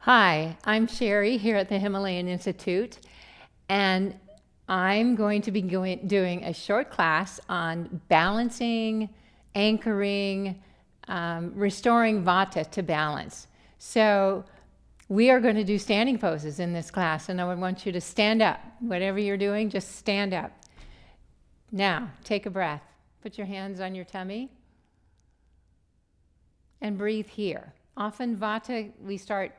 Hi, I'm Sherry here at the Himalayan Institute, and I'm going to be doing a short class on balancing, anchoring, restoring vata to balance. So, we are going to do standing poses in this class, and I would want you to stand up. Whatever you're doing, just stand up. Now, take a breath. Put your hands on your tummy and breathe here. Often vata, we start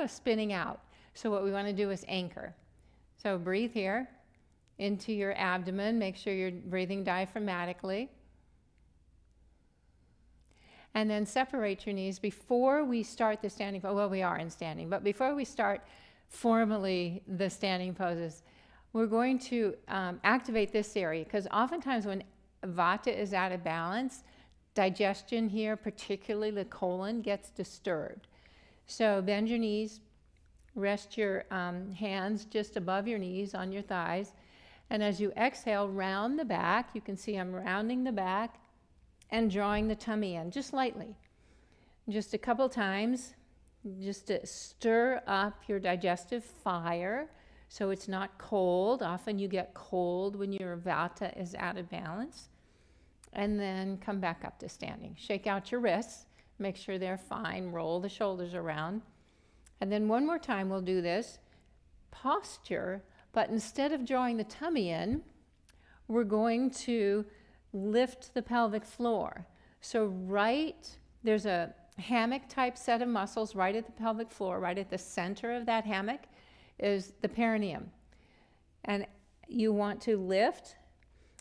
spinning out. So what we want to do is anchor. So breathe here into your abdomen. Make sure you're breathing diaphragmatically. And then separate your knees before we start the standing pose. Well, we are in standing, but before we start formally the standing poses, we're going to activate this area, because oftentimes when vata is out of balance, digestion here, particularly the colon, gets disturbed. So bend your knees, rest your hands just above your knees on your thighs, and as you exhale, round the back. You can see I'm rounding the back and drawing the tummy in just lightly. Just a couple times, just to stir up your digestive fire so it's not cold. Often you get cold when your vata is out of balance. And then come back up to standing. Shake out your wrists, make sure they're fine, roll the shoulders around. And then one more time we'll do this posture, but instead of drawing the tummy in, we're going to lift the pelvic floor. So there's a hammock type set of muscles right at the pelvic floor. Right at the center of that hammock is the perineum. And you want to lift.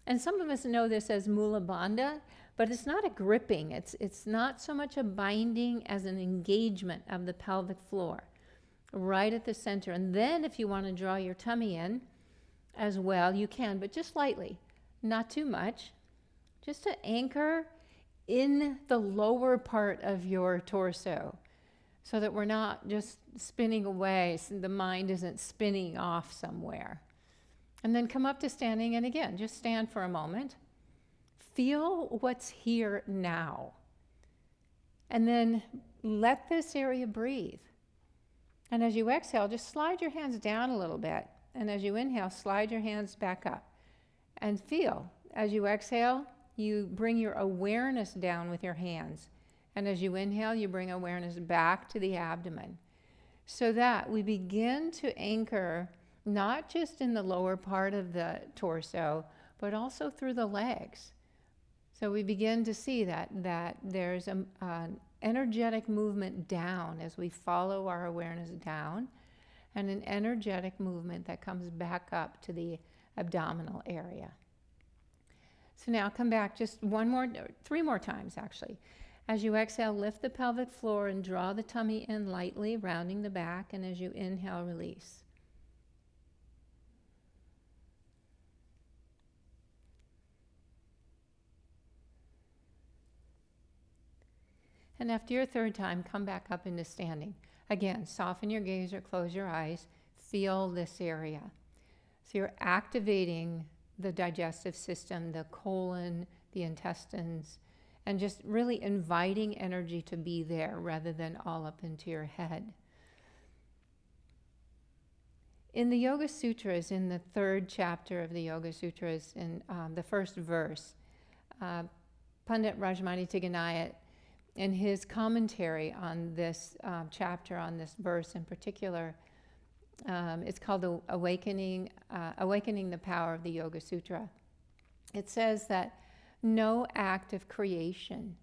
And some of us know this as mula bandha, but it's not a gripping. It's not so much a binding as an engagement of the pelvic floor, right at the center. And then if you want to draw your tummy in as well, you can, but just lightly, not too much, just to anchor in the lower part of your torso so that we're not just spinning away, so the mind isn't spinning off somewhere. And then come up to standing, and again, just stand for a moment. Feel what's here now. And then let this area breathe. And as you exhale, just slide your hands down a little bit. And as you inhale, slide your hands back up. And feel, as you exhale, you bring your awareness down with your hands. And as you inhale, you bring awareness back to the abdomen. So that we begin to anchor not just in the lower part of the torso, but also through the legs. So we begin to see that there's an energetic movement down as we follow our awareness down, and an energetic movement that comes back up to the abdominal area. So now come back just three more times actually. As you exhale, lift the pelvic floor and draw the tummy in lightly, rounding the back, and as you inhale, release. And after your third time, come back up into standing. Again, soften your gaze or close your eyes. Feel this area. So you're activating the digestive system, the colon, the intestines, and just really inviting energy to be there rather than all up into your head. In the Yoga Sutras, in the third chapter of the Yoga Sutras, in the first verse, Pandit Rajmani Tighanayat, in his commentary on this chapter, on this verse in particular, it's called the Awakening the Power of the Yoga Sutra. It says that no act of creation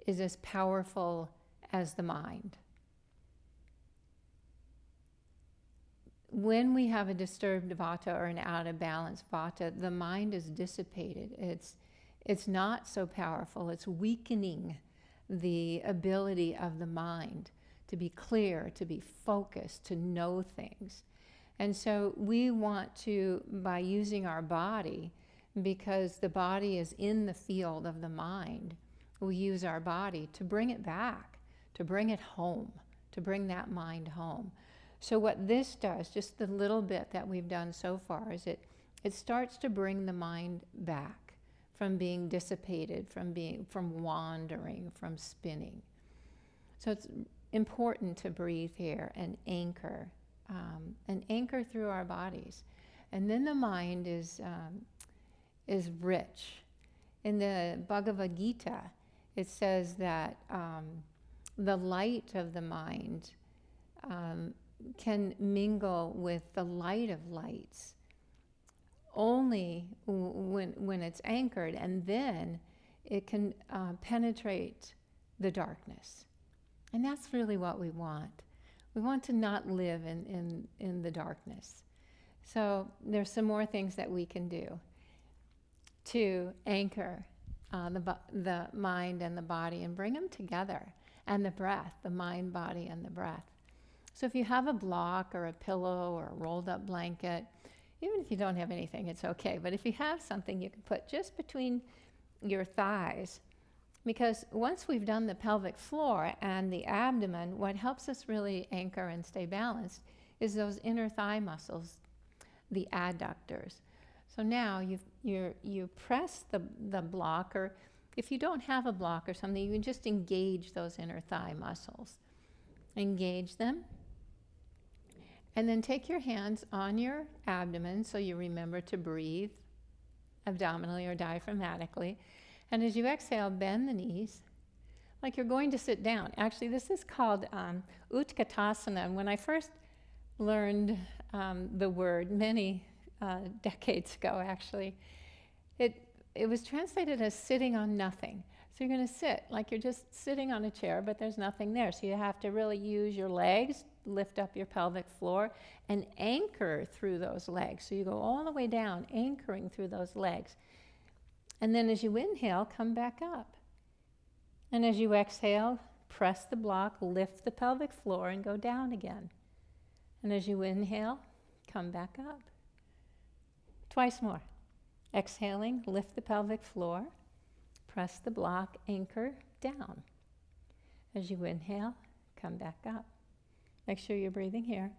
is as powerful as the mind. When we have a disturbed vata or an out of balance vata, the mind is dissipated. It's not so powerful. It's weakening the ability of the mind to be clear, to be focused, to know things. And so we want to, by using our body, because the body is in the field of the mind, we use our body to bring it back, to bring it home, to bring that mind home. So what this does, just the little bit that we've done so far, is it starts to bring the mind back from being dissipated, from wandering, from spinning. So it's important to breathe here and anchor through our bodies. And then the mind is rich. In the Bhagavad Gita, it says that the light of the mind can mingle with the light of lights only when it's anchored, and then it can penetrate the darkness. And that's really what we want. We want to not live in the darkness. So there's some more things that we can do to anchor the mind and the body and bring them together, and the breath, the mind, body, and the breath. So if you have a block or a pillow or a rolled up blanket, even if you don't have anything, it's okay. But if you have something, you can put just between your thighs, because once we've done the pelvic floor and the abdomen, what helps us really anchor and stay balanced is those inner thigh muscles, the adductors. So now you press the block, or if you don't have a block or something, you can just engage those inner thigh muscles. Engage them. And then take your hands on your abdomen so you remember to breathe abdominally or diaphragmatically. And as you exhale, bend the knees like you're going to sit down. Actually, this is called Utkatasana. And when I first learned the word many decades ago, actually, it was translated as sitting on nothing. So you're going to sit like you're just sitting on a chair, but there's nothing there. So you have to really use your legs, lift up your pelvic floor, and anchor through those legs. So you go all the way down, anchoring through those legs. And then as you inhale, come back up. And as you exhale, press the block, lift the pelvic floor, and go down again. And as you inhale, come back up. Twice more. Exhaling, lift the pelvic floor, press the block, anchor down. As you inhale, come back up. Make sure you're breathing here.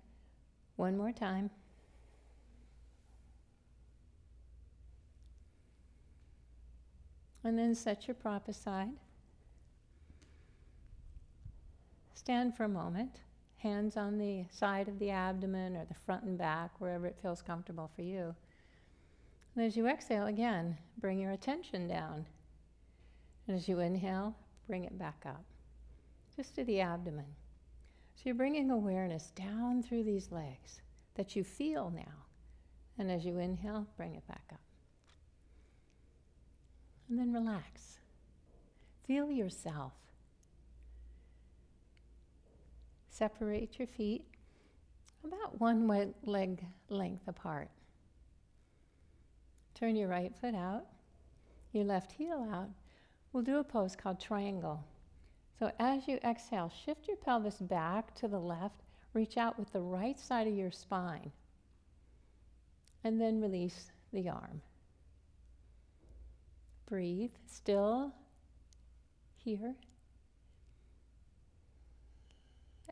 One more time. And then set your prop aside. Stand for a moment, hands on the side of the abdomen or the front and back, wherever it feels comfortable for you. And as you exhale again, bring your attention down. And as you inhale, bring it back up, just to the abdomen. So you're bringing awareness down through these legs that you feel now. And as you inhale, bring it back up. And then relax. Feel yourself. Separate your feet about one leg length apart. Turn your right foot out, your left heel out. We'll do a pose called triangle. So as you exhale, shift your pelvis back to the left, reach out with the right side of your spine, and then release the arm. Breathe, still here.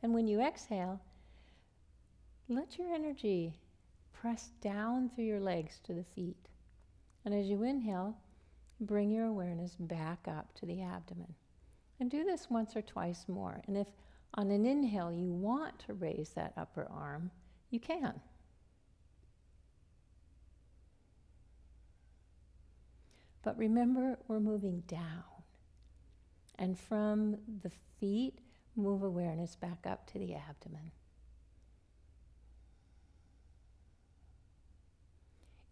And when you exhale, let your energy press down through your legs to the feet. And as you inhale, bring your awareness back up to the abdomen. And do this once or twice more. And if on an inhale you want to raise that upper arm, you can. But remember, we're moving down. And from the feet, move awareness back up to the abdomen.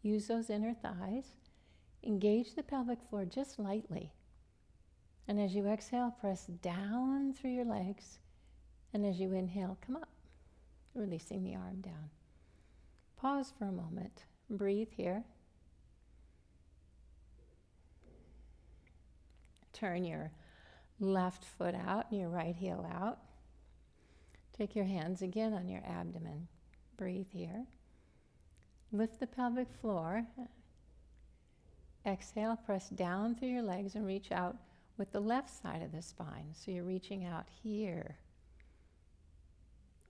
Use those inner thighs. Engage the pelvic floor just lightly. And as you exhale, press down through your legs. And as you inhale, come up, releasing the arm down. Pause for a moment. Breathe here. Turn your left foot out and your right heel out. Take your hands again on your abdomen. Breathe here. Lift the pelvic floor. Exhale, press down through your legs and reach out with the left side of the spine. So you're reaching out here.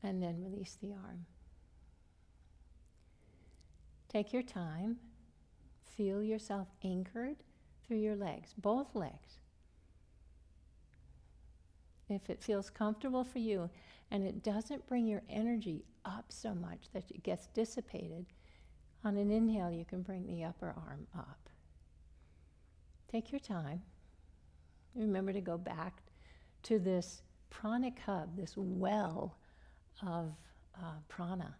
And then release the arm. Take your time. Feel yourself anchored through your legs, both legs. If it feels comfortable for you and it doesn't bring your energy up so much that it gets dissipated, on an inhale you can bring the upper arm up. Take your time. Remember to go back to this pranic hub, this well of prana,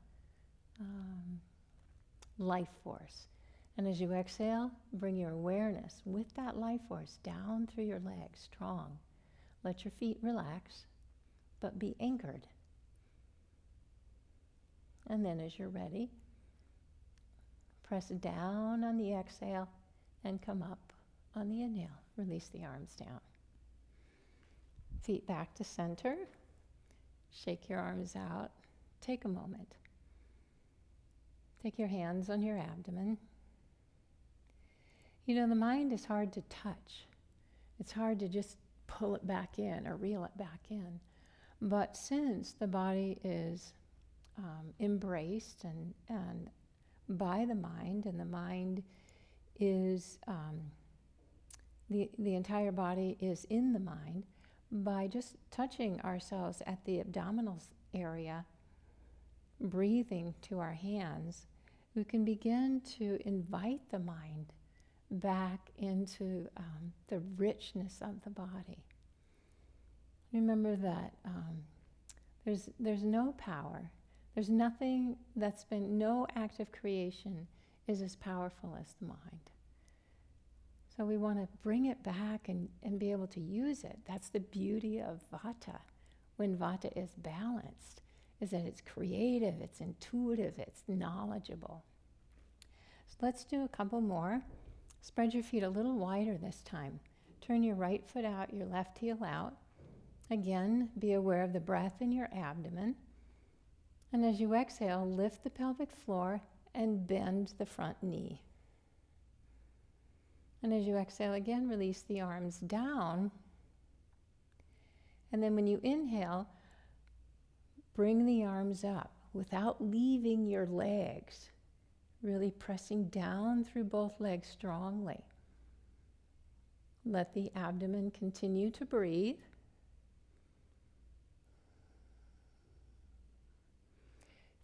life force. And as you exhale, bring your awareness with that life force down through your legs, strong. Let your feet relax, but be anchored. And then as you're ready, press down on the exhale and come up on the inhale. Release the arms down. Feet back to center. Shake your arms out. Take a moment. Take your hands on your abdomen. You know, the mind is hard to touch. It's hard to just pull it back in or reel it back in. But since the body is embraced and by the mind, and the mind is, the entire body is in the mind, by just touching ourselves at the abdominal area, breathing to our hands, we can begin to invite the mind back into the richness of the body. Remember that there's no power. There's nothing that's been, no act of creation is as powerful as the mind. So we want to bring it back and be able to use it. That's the beauty of vata. When vata is balanced, is that it's creative, it's intuitive, it's knowledgeable. So let's do a couple more. Spread your feet a little wider this time. Turn your right foot out, your left heel out. Again, be aware of the breath in your abdomen. And as you exhale, lift the pelvic floor and bend the front knee. And as you exhale again, release the arms down. And then when you inhale, bring the arms up without leaving your legs. Really pressing down through both legs strongly. Let the abdomen continue to breathe.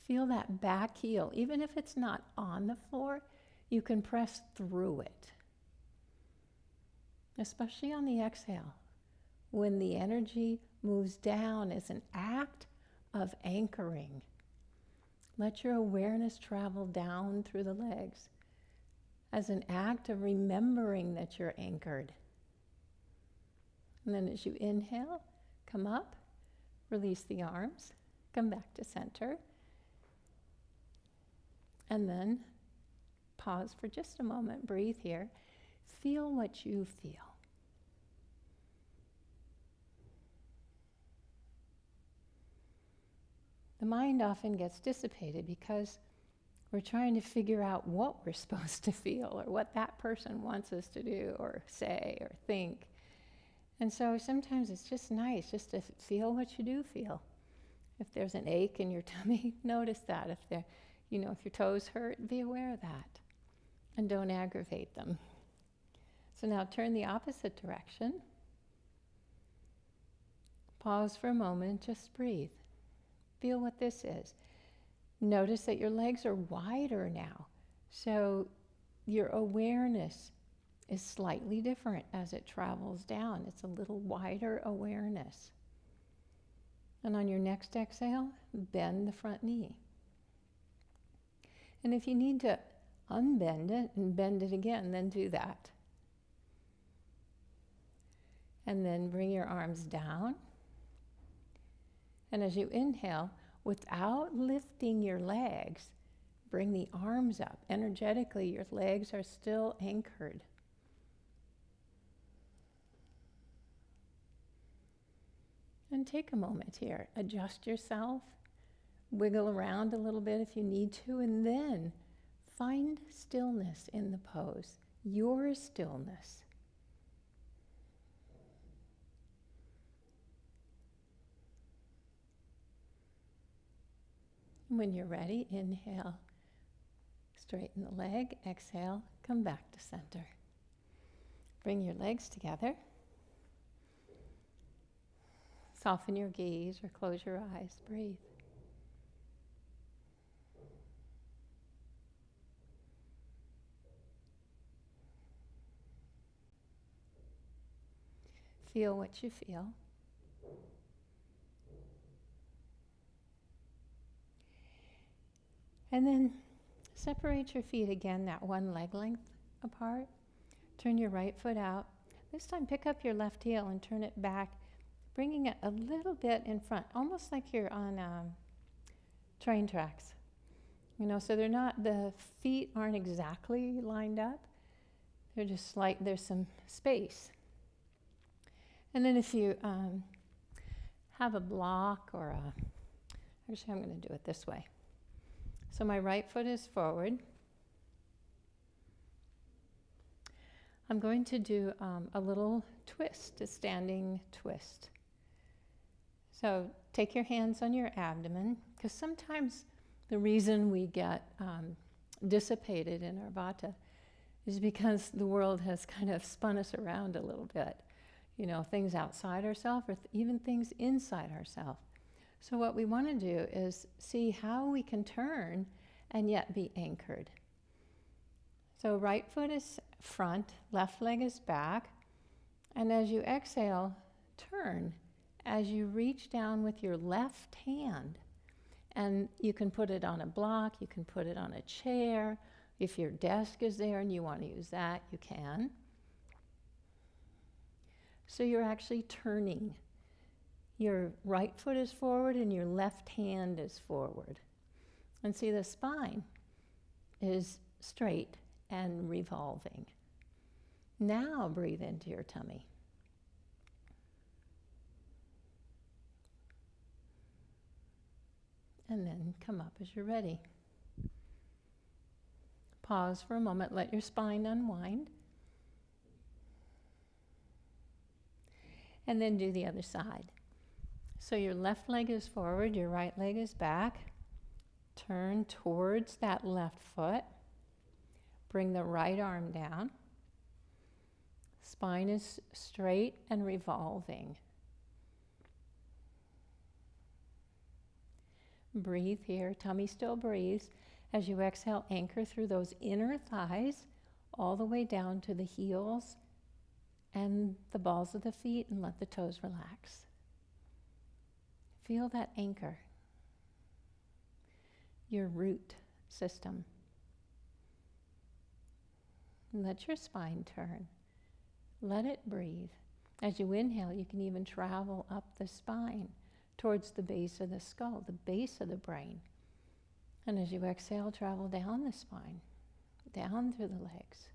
Feel that back heel. Even if it's not on the floor, you can press through it. Especially on the exhale, when the energy moves down as an act of anchoring. Let your awareness travel down through the legs as an act of remembering that you're anchored. And then as you inhale, come up, release the arms, come back to center, and then pause for just a moment, breathe here, feel what you feel. The mind often gets dissipated because we're trying to figure out what we're supposed to feel or what that person wants us to do or say or think. And so sometimes it's just nice just to feel what you do feel. If there's an ache in your tummy, notice that. If your toes hurt, be aware of that. And don't aggravate them. So now turn the opposite direction. Pause for a moment, just breathe. Feel what this is. Notice that your legs are wider now. So your awareness is slightly different as it travels down. It's a little wider awareness. And on your next exhale, bend the front knee. And if you need to unbend it and bend it again, then do that. And then bring your arms down. And as you inhale, without lifting your legs, bring the arms up. Energetically, your legs are still anchored. And take a moment here. Adjust yourself. Wiggle around a little bit if you need to. And then find stillness in the pose. Your stillness. When you're ready, inhale, straighten the leg, exhale, come back to center. Bring your legs together. Soften your gaze or close your eyes. Breathe. Feel what you feel. And then separate your feet again, that one leg length apart. Turn your right foot out. This time pick up your left heel and turn it back, bringing it a little bit in front, almost like you're on train tracks. So they're not, the feet aren't exactly lined up. They're just there's some space. And then if you have a block or actually I'm going to do it this way. So my right foot is forward. I'm going to do a little twist, a standing twist. So take your hands on your abdomen, because sometimes the reason we get dissipated in our vata is because the world has kind of spun us around a little bit. Things outside ourselves or even things inside ourselves. So what we want to do is see how we can turn and yet be anchored. So right foot is front, left leg is back, and as you exhale, turn as you reach down with your left hand. And you can put it on a block, you can put it on a chair. If your desk is there and you want to use that, you can. So you're actually turning. Your right foot is forward and your left hand is forward. And see, the spine is straight and revolving. Now breathe into your tummy. And then come up as you're ready. Pause for a moment, let your spine unwind. And then do the other side. So your left leg is forward, your right leg is back. Turn towards that left foot. Bring the right arm down. Spine is straight and revolving. Breathe here, tummy still breathes. As you exhale, anchor through those inner thighs all the way down to the heels and the balls of the feet, and let the toes relax. Feel that anchor, your root system. Let your spine turn. Let it breathe. As you inhale, you can even travel up the spine towards the base of the skull, the base of the brain. And as you exhale, travel down the spine, down through the legs.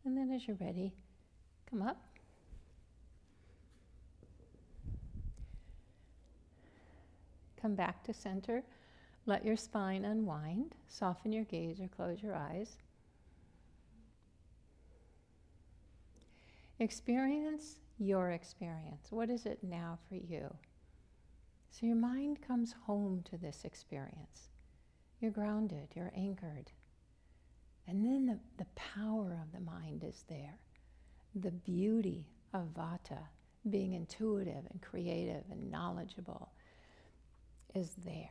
And then as you're ready, come up. Come back to center. Let your spine unwind. Soften your gaze or close your eyes. Experience your experience. What is it now for you? So your mind comes home to this experience. You're grounded, you're anchored. And then the power of the mind is there. The beauty of vata, being intuitive and creative and knowledgeable, is there.